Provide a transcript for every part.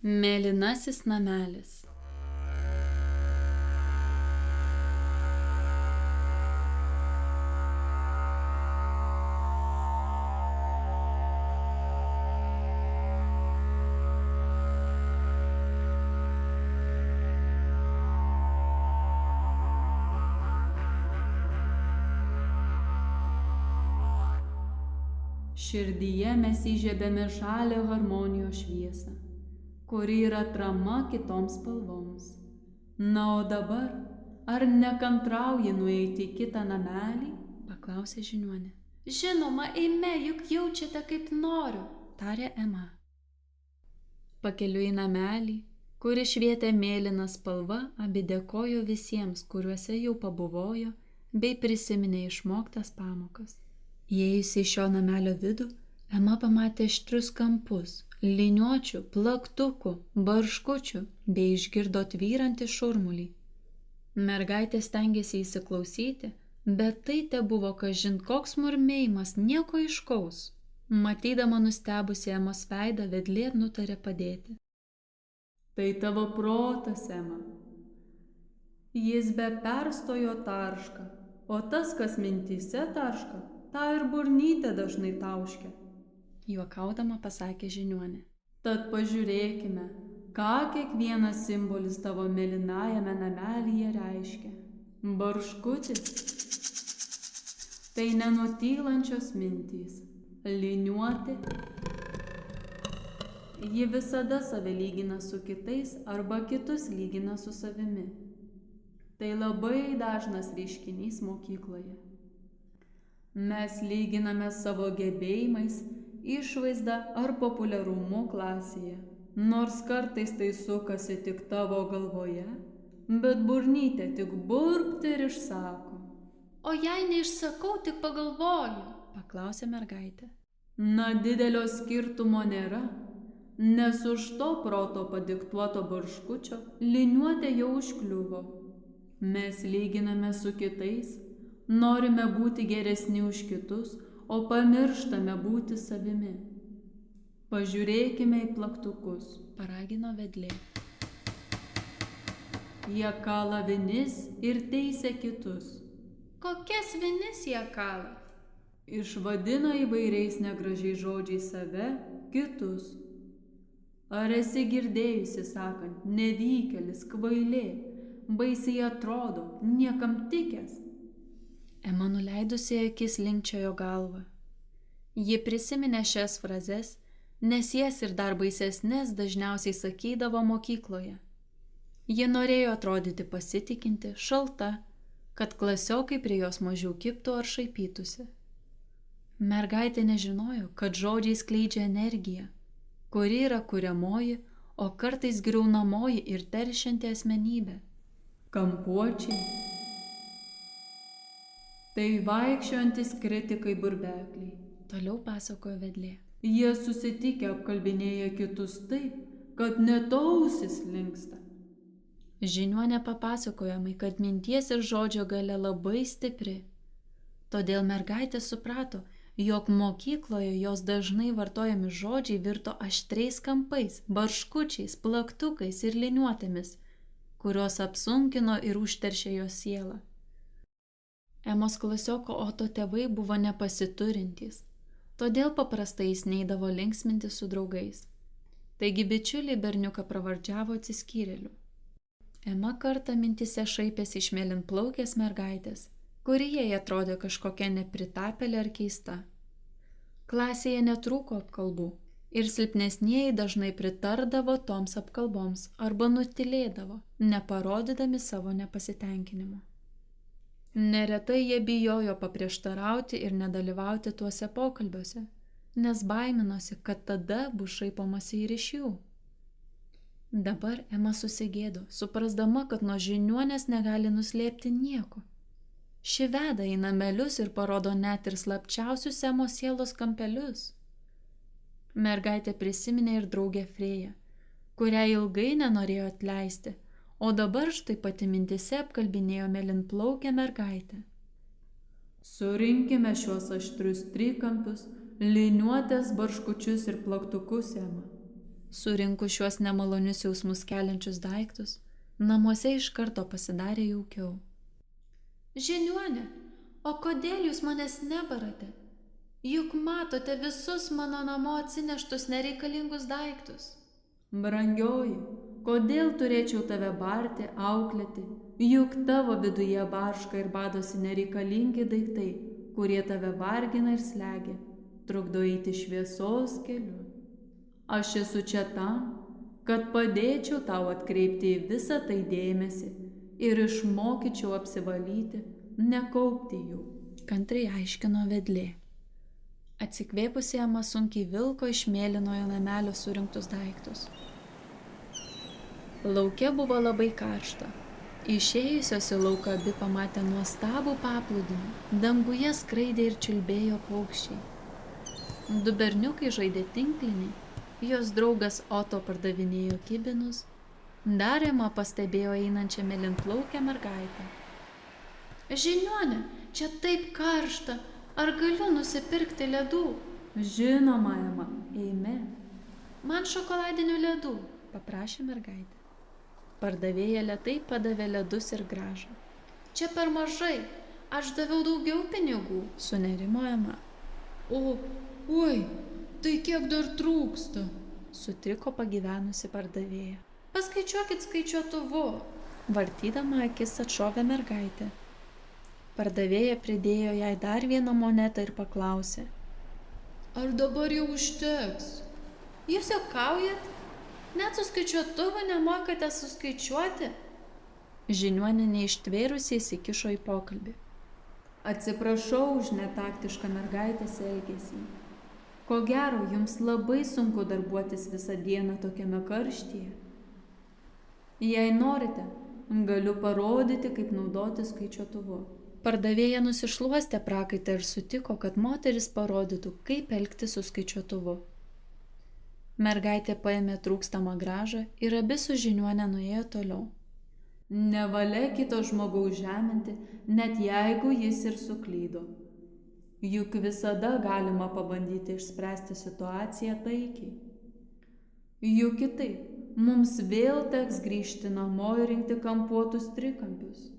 Mėlynasis namelis. Širdyje mes įžiebėme žalią harmonijos šviesą, kuri yra atrama kitoms spalvoms. Na, o dabar, ar nekantrauji nueiti į kitą namelį? Paklausė žiniuonė. Žinoma, eime, juk jaučiate, kaip noriu, tarė Ema. Pakeliui į namelį, kuri švietė mėlyną spalvą, abi dėkojo visiems, kuriuose jau pabuvojo, bei prisiminė išmoktas pamokas. Įėjusi į šio namelio vidų, Ema pamatė aštrius kampus, liniuočių, plaktukų, barškučių bei išgirdo tvyrantį šurmulį. Mergaitė stengėsi įsiklausyti, bet tai tebuvo kažin koks murmėjimas, nieko aiškaus. Matydama nustebusi Emos veidą, vedlė nutarė padėti. Tai tavo protas, Ema. Jis be perstojo tarška, o tas, kas mintyse tarška, tą ir burnytė dažnai tauškia. Juokaudama pasakė žiniuonė. Tad pažiūrėkime, ką kiekvienas simbolis tavo mėlynajame namelyje reiškia. Barškutis – tai nenutylančios mintys. Liniuotė – ji visada save lygina su kitais arba kitus lygina su savimi. Tai labai dažnas reiškinys mokykloje. Mes lyginame savo gebėjimais, išvaizda ar populiarumu klasėje, nors kartais tai sukasi tik tavo galvoje, bet burnytė tik burbt ir išsako. O jei neišsakau, tik pagalvoju, paklausė mergaitė. Na, didelio skirtumo nėra, nes už to proto padiktuoto barškučio liniuotė jau užkliuvo. Mes lyginame su kitais, norime būti geresni už kitus, o pamirštame būti savimi. Pažiūrėkime į plaktukus, paragino vedlė. Jie kala vinis ir teisia kitus. Kokias vinis jie kala? Išvadina įvairiais negražiais žodžiais save, kitus. Ar esi girdėjusi sakant, nevykėlis, kvailė, baisiai atrodo, niekam tikęs? Ema nuleidusi akis linkčiojo galvą. Ji prisiminė šias frazes, nes jas ir dar baisesnės dažniausiai sakydavo mokykloje. Ji norėjo atrodyti pasitikinti, šalta, kad klasiokai prie jos mažiau kibtų ar šaipytųsi. Mergaitė nežinojo, kad žodžiai skleidžia energiją, kuri yra kuriamoji, o kartais griaunamoji ir teršianti asmenybė. Kampuočiai – tai vaikščiojantis kritikai burbekliai, toliau pasakojo vedlė. Jie susitikę apkalbinėja kitus taip, kad net ausis linksta. Žiniuonė papasakojamai, kad minties ir žodžio galia labai stipri. Todėl mergaitė suprato, jog mokykloje jos dažnai vartojami žodžiai virto aštriais kampais, barškučiais, plaktukais ir liniuotėmis, kurios apsunkino ir užteršė jos sielą. Emos klasioko Oto tėvai buvo nepasiturintys, todėl paprastai jis neidavo linksminti su draugais. Taigi bičiuliai berniuką pravardžiavo atsiskyrėliu. Ema kartą mintise šaipėsi iš mėlynplaukės mergaitės, kuri jai atrodė kažkokia nepritapėlė ar keista. Klasėje netrūko apkalbų ir silpnesnieji dažnai pritardavo toms apkalboms arba nutylėdavo, neparodydami savo nepasitenkinimo. Neretai jie bijojo paprieštarauti ir nedalyvauti tuose pokalbiuose, nes baiminosi, kad tada bus šaipomasi ir iš jų. Dabar Ema susigėdo, suprasdama, kad nuo žiniuonės negali nuslėpti nieko. Ši veda į namelius ir parodo net ir slapčiausius Emos sielos kampelius. Mergaitė prisiminė ir draugę Frėją, kurią ilgai nenorėjo atleisti, o dabar štai pati mintise apkalbinėjo mėlynplaukę mergaitę. Surinkime šiuos aštrius trikampius, liniuotės, barškučius ir plaktukus, Ema. Surinkus šiuos nemalonius jausmus keliančius daiktus, namuose iš karto pasidarė jaukiau. Žiniuonė, o kodėl jūs manęs nebarate? Juk matote visus mano namo atsineštus nereikalingus daiktus. Brangioji, kodėl turėčiau tave barti, auklėti? Juk tavo viduje barška ir badosi nereikalingi daiktai, kurie tave vargina ir slegia, trukdo eiti šviesos keliu. Aš esu čia tam, kad padėčiau tau atkreipti į visą tai dėmesį ir išmokyčiau apsivalyti, nekaupti jų, kantriai aiškino vedlė. Atsikvėpusi Ema sunkiai vilko iš mėlynojo namelio surinktus daiktus. Lauke buvo labai karšta. Išėjusios į lauką abi pamatė nuostabų paplūdimį. Danguje skraidė ir čiulbėjo paukščiai. Du berniukai žaidė tinklinį, jos draugas Oto pardavinėjo kibinus, dar Ema pastebėjo einančią mėlynplaukę mergaitę. Žiniuonė, čia taip karšta. Ar galiu nusipirkti ledų? Žinoma, Ema, eime. Man šokoladinių ledų, paprašė mergaitė. Pardavėja lėtai padavė ledus ir grąžą. Čia per mažai, aš daviau daugiau pinigų, sunerimo Ema. Oi, tai kiek dar trūksta, sutriko pagyvenusi pardavėja. Paskaičiuokit skaičiuotuvu, vartydama akis atšovė mergaitė. Pardavėja pridėjo jai dar vieną monetą ir paklausė. Ar dabar jau užteks? Jūs juokaujat? Net su skaičiuotuvu nemokate suskaičiuoti? Žiniuonė neištvėrusiai įsikišo į pokalbį. Atsiprašau už netaktišką mergaitės elgesį. Ko gero, jums labai sunku darbuotis visą dieną tokiame karštyje. Jei norite, galiu parodyti, kaip naudoti skaičiuotuvu. Pardavėja nusišluostė prakaitą ir sutiko, kad moteris parodytų, kaip elgtis su skaičiuotuvu. Mergaitė paėmė trūkstamą grąžą ir abi su žiniuone nuėjo toliau. Nevalia kito žmogaus žeminti, net jeigu jis ir suklydo. Juk visada galima pabandyti išspręsti situaciją taikiai. Juk kitaip, mums vėl teks grįžti namo ir rinkti kampuotus trikampius.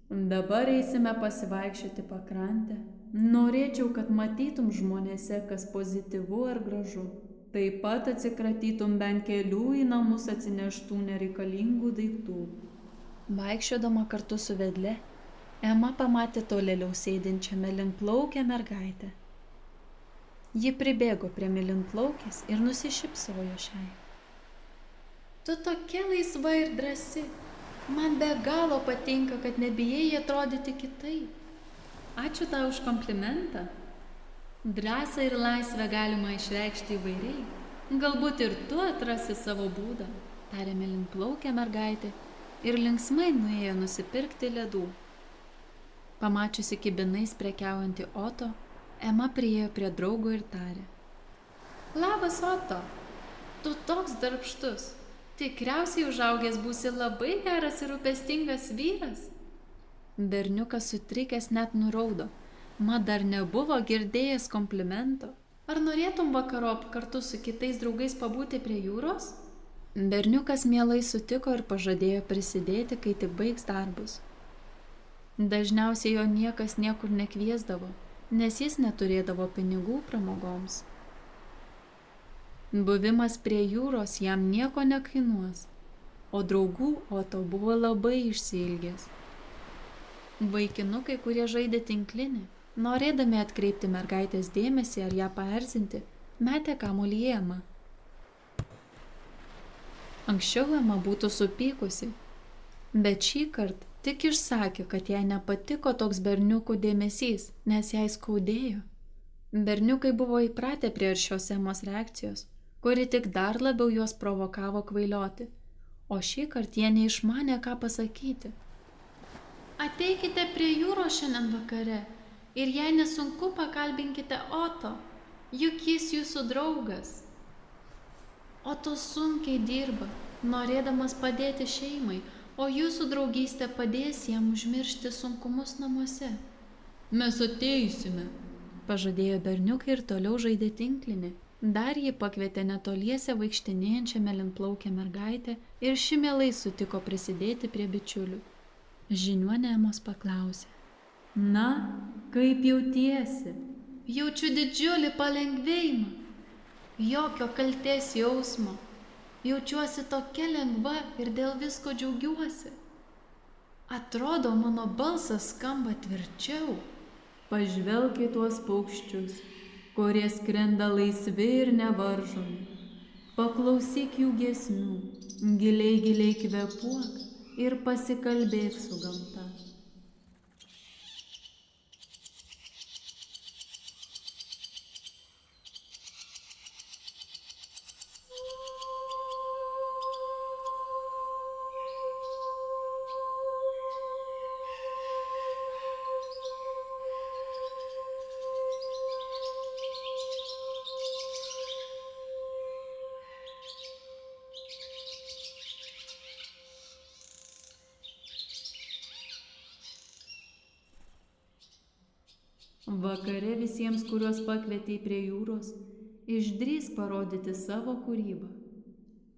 Dabar eisime pasivaikščioti pakrantę. Norėčiau, kad matytum žmonėse, kas pozityvu ar gražu. Taip pat atsikratytum bent kelių į namus atsineštų nereikalingų daiktų. Vaikščiodama kartu su vedle, Ema pamatė tolėliau sėdinčią mėlynplaukę mergaitę. Ji pribėgo prie mėlynplaukės ir nusišypsojo šiai. Tu tokia laisva ir drąsi. Man be galo patinka, kad nebijai atrodyti kitaip. Ačiū tau už komplimentą. Drąsą ir laisvę galima išreikšti įvairiai. Galbūt ir tu atrasi savo būdą, tarė mėlynplaukė mergaitė ir linksmai nuėjo nusipirkti ledų. Pamačiusi kibinais prekiaujantį Oto, Ema priėjo prie draugo ir tarė. Labas, Oto, tu toks darbštus. Tikriausiai užaugęs būsi labai geras ir rūpestingas vyras. Berniukas sutrikęs net nuraudo. Mat dar nebuvo girdėjęs komplimento. Ar norėtum vakarop kartu su kitais draugais pabūti prie jūros? Berniukas mielai sutiko ir pažadėjo prisidėti, kai tik baigs darbus. Dažniausiai jo niekas niekur nekviesdavo, nes jis neturėdavo pinigų pramogoms. Buvimas prie jūros jam nieko nekainuos, o draugų Oto buvo labai išsiilgęs. Vaikinukai, kurie žaidė tinklinį, norėdami atkreipti mergaitės dėmesį ar ją paerzinti, metė kamuolį į Emą. Anksčiau Ema būtų supykusi, bet šį kartą tik išsakė, kad jai nepatiko toks berniukų dėmesys, nes jai skaudėjo. Berniukai buvo įpratę prie šios Emos reakcijos, kuri tik dar labiau juos provokavo kvailioti, o šį kartą jie neišmanė, ką pasakyti. Ateikite prie jūros šiandien vakare ir jei nesunku, pakalbinkite Oto, juk jis jūsų draugas. Oto sunkiai dirba, norėdamas padėti šeimai, o jūsų draugystė padės jam užmiršti sunkumus namuose. Mes ateisime, pažadėjo berniukai ir toliau žaidė tinklinį, Dar ji pakvietė netoliese vaikštinėjančią mėlynplaukę mergaitę ir ši mielai sutiko prisidėti prie bičiulių. Žiniuonė Emos paklausė: Na, kaip jautiesi? Jaučiu didžiulį palengvėjimą. Jokio kaltės jausmo. Jaučiuosi tokia lengva ir dėl visko džiaugiuosi. Atrodo, mano balsas skamba tvirčiau. Pažvelk į tuos paukščius, kurie skrenda laisvi ir nevaržomi. Paklausyk jų giesmių, giliai giliai kvėpuok ir pasikalbėk su gamta. Vakare visiems, kuriuos pakvietei prie jūros, išdrįs parodyti savo kūrybą.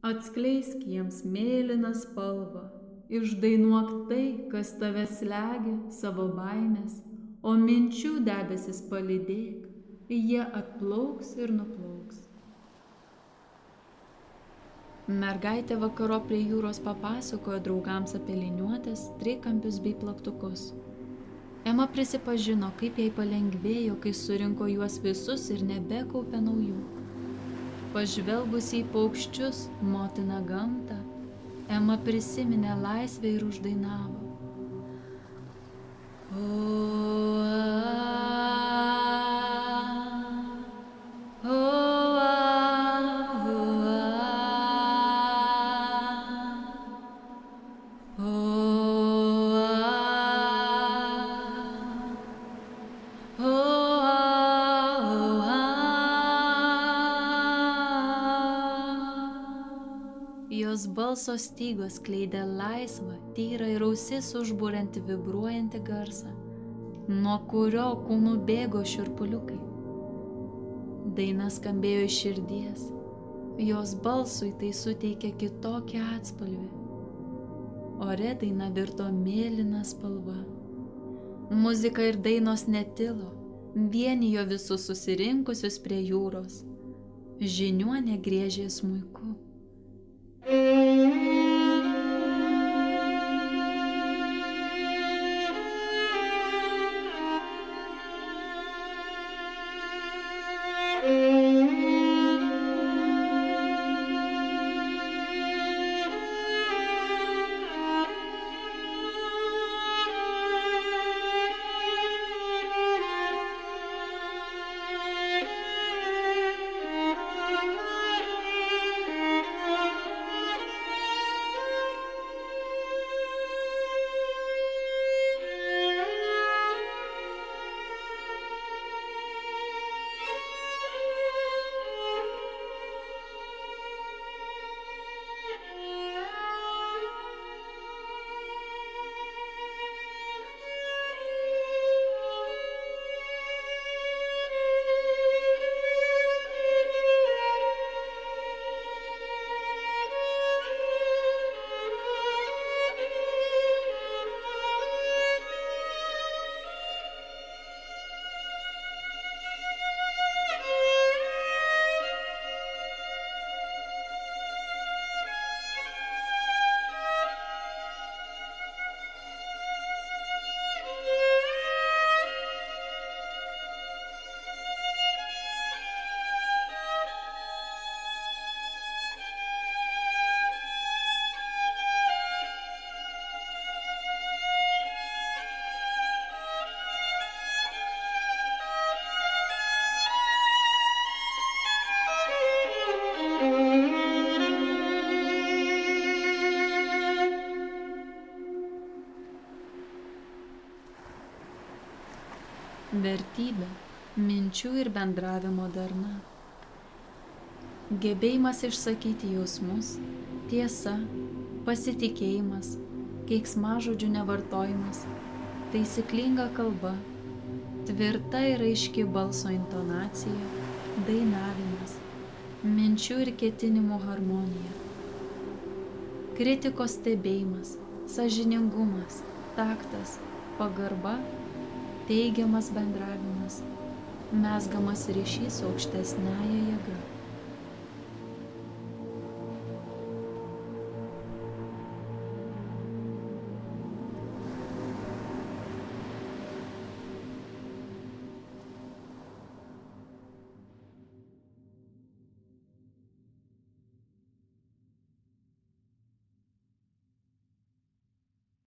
Atskleisk jiems mėlyną spalvą, išdainuok tai, kas tave slegia, savo baimės, o minčių debesis palydėk, jie atplauks ir nuplauks. Mergaitė vakaro prie jūros papasakojo draugams apie liniuotes, trikampius bei plaktukus. Ema prisipažino, kaip jai palengvėjo, kai surinko juos visus ir nebekaupė naujų. Pažvelgusi į paukščius, motiną gamtą, Ema prisiminė laisvę ir uždainavo. Jos balso stygos skleidė laisvą, tyrą ir ausis užburiantį vibruojantį garsą, nuo kurio kūnų bėgo šiurpuliukai. Daina skambėjo iš širdies, jos balsui tai suteikė kitokį atspalvį. Ore daina virto mėlyna spalva. Muzika ir dainos netilo, vienijo visus susirinkusius prie jūros. Žiniuonė griežė smuiku. Vertybė, minčių ir bendravimo darna. Gebėjimas išsakyti jausmus, tiesa, pasitikėjimas, keiksmažodžių nevartojimas, taisyklinga kalba, tvirta ir aiški balso intonacija, dainavimas. minčių ir ketinimų harmonija, kritikos stebėjimas, sąžiningumas, taktas, pagarba, teigiamas bendravimas, mezgamas ryšys su aukštesniąja jėga.